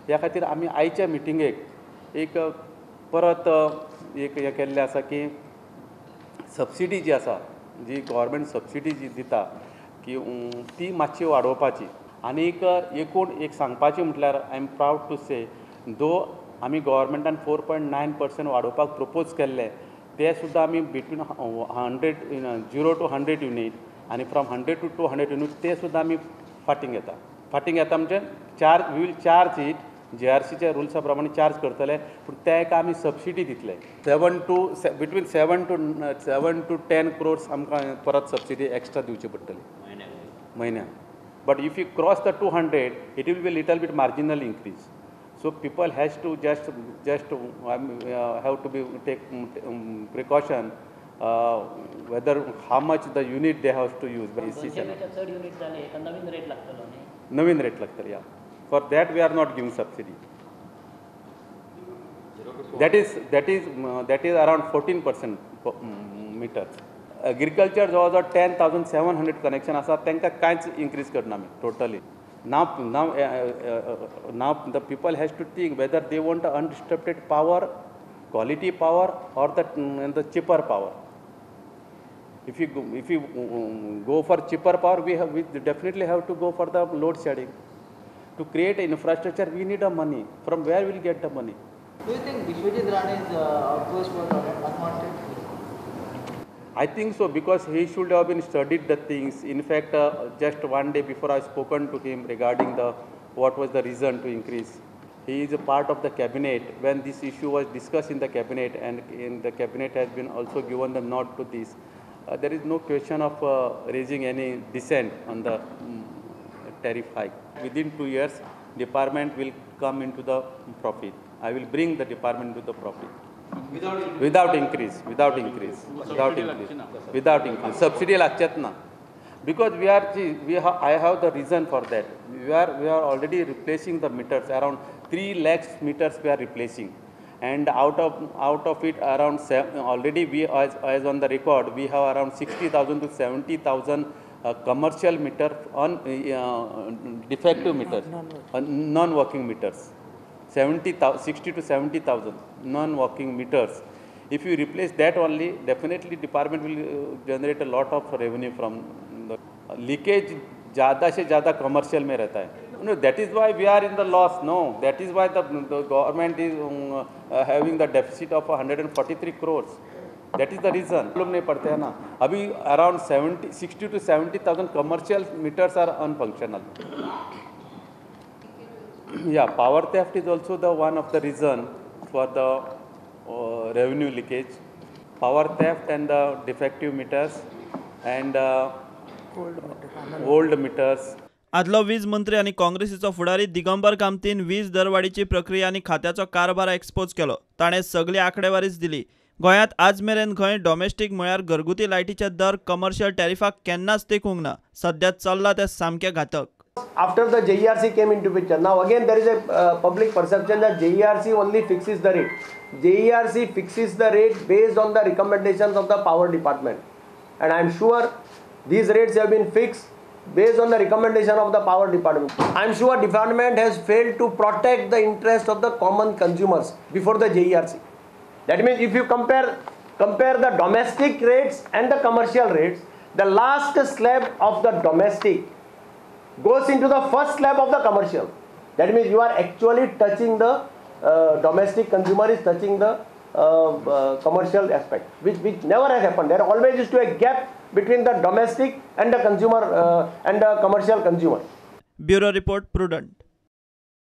ह्या खातीर आमी आयच्या मिटिंगेक एक परत एक हे केल्लें आसा की सबसिडी जी आसा, जी गव्हर्मेंट सबसिडी जी दिता की ती मातशी वाडोवपाची. आनीक एकूण एक सांगपाचें म्हटल्यार आय एम प्रावड टू से दो आमी गव्हर्मेंटान 4.9% वाडोवपाक प्रपोज केल्लें, ते सुद्दां आमी बिटवीन 0 to 100 युनिट आनी फ्रॉम 100 to 200 युनिट ते सुद्दां आमी फाटींग येता म्हणजे charge we will charge it JRCच्या रुल्सा प्रमाणे चार्ज करतले, पूण तेका आमी सबसिडी दितले. बिटवीन 7 to 10 crores आमकां परत सबसिडी एक्स्ट्रा दिवची पडटली म्हयन्याक. But if you cross the 200 it will be little beat marginal increase. So people has to just have to be take precaution whether how much the unit they have to use. Naveen rate लागतले. Yeah. For that we are not giving subsidy. That is around 14% meters. Agriculture जवळ 10,700 connection आसा तांकां कांयच increase करना आमी totally. Now the people has to think whether they want undisturbed power, quality power, or the cheaper power. If you go for cheaper power, we definitely have to go for the load shedding. To create an infrastructure, we need money. From where will get the money? Do you think Vishwajit Rane's outburst was unwanted? I think so, because he should have been studied the things. In fact, just one day before I spoken to him regarding what was the reason to increase. He is a part of the cabinet when this issue was discussed in the cabinet, and in the cabinet has been also given the nod to this. There is no question of raising any dissent on the tariff hike. Within 2 years, department will come into the profit. I will bring the department to the profit. Without increase. Subsidy लागचेत ना. Because I have the reason for that. We are already replacing the meters. Around 3 lakhs meters we are replacing, and out of it around already we as on the record we have around 60,000 to 70,000 commercial meter on defective meters, non-working meters. 60 to 70,000 non-working meters. If you replace that only, definitely department will generate a lot of revenue from the leakage. ज़्यादा से ज़्यादा commercial में रहता है. No, that is why we are in the loss. No, that is why the government is having the deficit of 143 crores. That is the reason. लोग नहीं पढ़ते हैं ना. अभी around 60 to 70,000 commercial meters are unfunctional. Yeah, power theft is also the one of the reason for the revenue leakage. Power theft and the defective meters and old meters. आदलो वीज मंत्री आणि काँग्रेसीचो फुडारी दिगंबर कामतीन वीज दरवाडीची प्रक्रिया आणि खात्याचो कारभार एक्सपोज केलो. ताणें सगळी आंकडेवारीच दिली. गोंयांत आज मेरेन खंय डॉमेस्टीक म्हळ्यार घरगुती लायटीचे दर कमर्शियल टॅरिफाक केन्नाच तेंकूंक ना. सध्या चल्ला ते सामके घातक. After the JERC came into picture, now again there is a public perception that JERC only fixes the rate. JERC fixes the rate based on the recommendations of the power department, and I am sure these rates have been fixed based on the recommendation of the power department. I am sure department has failed to protect the interest of the common consumers before the JERC. That means if you compare the domestic rates and the commercial rates, the last slab of the domestic goes into the first slab of the commercial. That means you are actually touching the domestic consumer is touching the commercial aspect, which never has happened. There always used to be a gap between the domestic and the consumer and the commercial consumer. Bureau Report, Prudent.